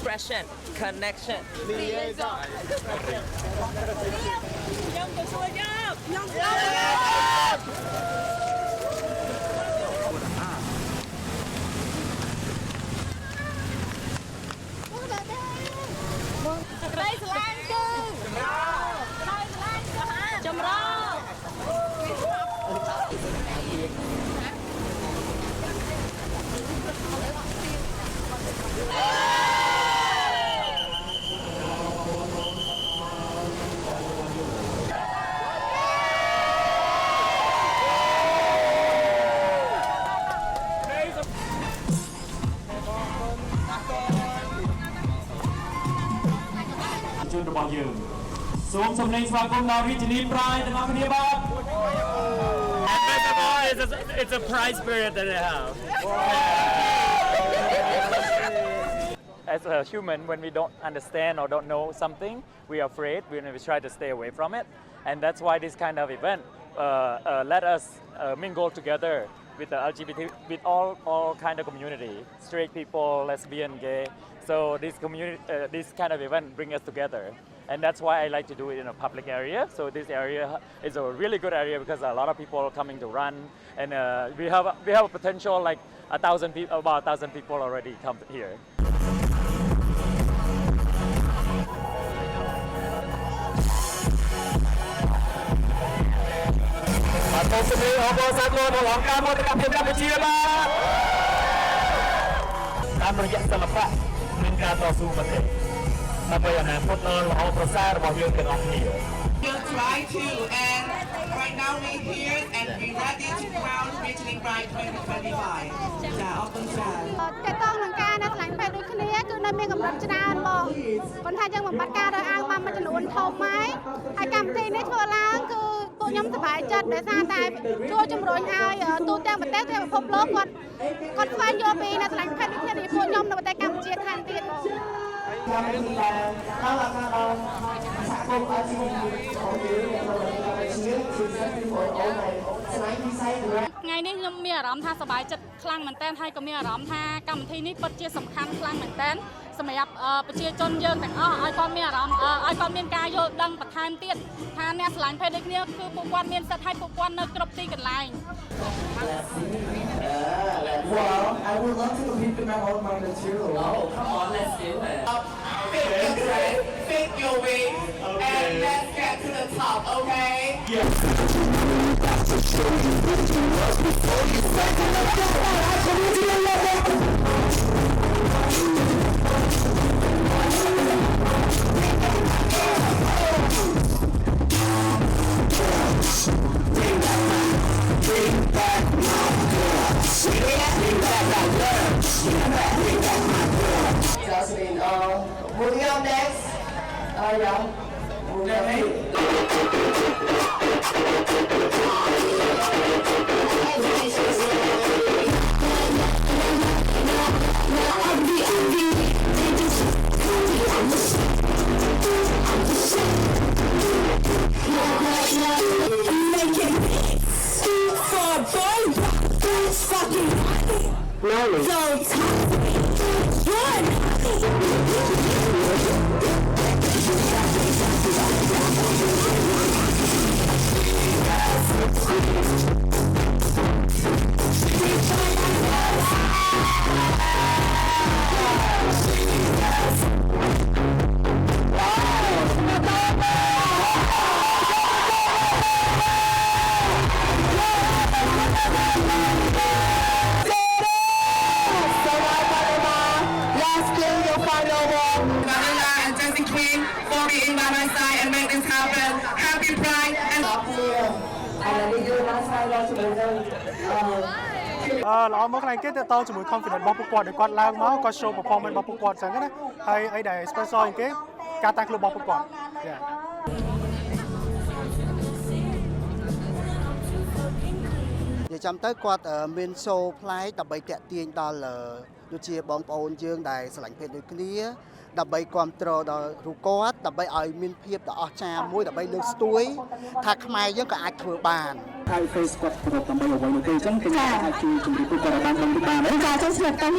expression connection ជនរបស់យើងសូមសំឡេងស្វាគមន៍ដល់រាជធានីប្រាយទាំងអស់គ្នាបាទ And first of all it's a pride spirit that they have As a human when we don't understand or don't know something we are afraid we try to stay away from it and that's why this kind of event let us mingle together with the LGBT with all kind of community straight people lesbian gay so this community this kind of event bring us together and that's why I like to do it in a public area so this area is a really good area because a lot of people are coming to run and we have a potential like 1,000 people about 1,000 people already come here Tôi xin đi ô tô sang luôn một lòng ca mô tập hiện Campuchia baតាមរយៈសិល្បៈនិងការតស៊ូប្រទេសដើម្បីអនាគតដ៏ល្អប្រសើររបស់យើងទាំងអស់គ្នា We'll try to and right now we're here and we're ready to crown Regional Pride 2025 ចាអរគុណច្រើនតើតោះនឹងការនៅកន្លែងពេទ្យដូចគ្នាគឺនៅមានកម្រិតច្រើនបងប៉ុន្តែយើងបំបត្តិការរើសអើងមកមួយចំនួនធំហើយហើយកម្មវិធីនេះធ្វើឡើងគឺពួកខ្ញុំសប្បាយចិត្តដោយសារតែជួយជំរុញឲ្យទូទាំងប្រទេសទាំងពិភពលោកគាត់ស្វែងយល់ពីនៅកន្លែងពេទ្យដូចគ្នាពីពួកខ្ញុំនៅប្រទេសកម្ពុជាថែមទៀតបងថ្ងៃនេះខ្ញុំមានអារម្មណ៍ថាសប្បាយចិត្តខ្លាំងមែនទែនហើយក៏មានអារម្មណ៍ថាកម្មវិធីនេះពិតជាសំខាន់ខ្លាំងមែនទែនសម្រាប់ប្រជាជនយើងទាំងអស់ឲ្យគាត់មានអារម្មណ៍ឲ្យគាត់មានការយល់ដឹងបន្ថែមទៀតថាអ្នកស្រឡាញ់ភេទដូចគ្នាគឺពួកគាត់មានសិទ្ធិឲ្យពួកគាត់នៅគ្រប់ទីកន្លែង Well, I would love to compete with my own material. Oh come on let's do it Fit your wings and let's get to the top, okay? Yes. Got to show you what you was before you second up that one. I come into the level. Bring back my girl. Bring back my girl. Bring back my girl. Jocelyn, moving on next. Yeah. Moving on. Really? So Happy Pride and ល្អមកកន្លែងគេទៅតជាមួយ confidence របស់ពួកគាត់ដែលគាត់ឡើងមកគាត់ show performance របស់ពួកគាត់អញ្ចឹងណាហើយអីដែល sponsor គេការតាំងខ្លួនរបស់ពួកគាត់និយាយចាំទៅគាត់មាន show ប្លែកដើម្បីតាក់ទាញដល់ដូចជាបងប្អូនយើងដែលស្រឡាញ់ភេទដូចគ្នាដើម្បីគ្រប់គ្រងដល់រូបគាត់ដើម្បីឲ្យមានភាពដ៏អស្ចារ្យមួយដើម្បីលើកស្ទួយថាខ្មែរយើងក៏អាចធ្វើបានហើយ Facebook គាត់ប្រកបដើម្បីអ្វីនោះទេអញ្ចឹងគេអាចជួយជំរុញពួកគាត់ឲ្យបានដឹងពីបានចាអញ្ចឹងស្រាប់តែ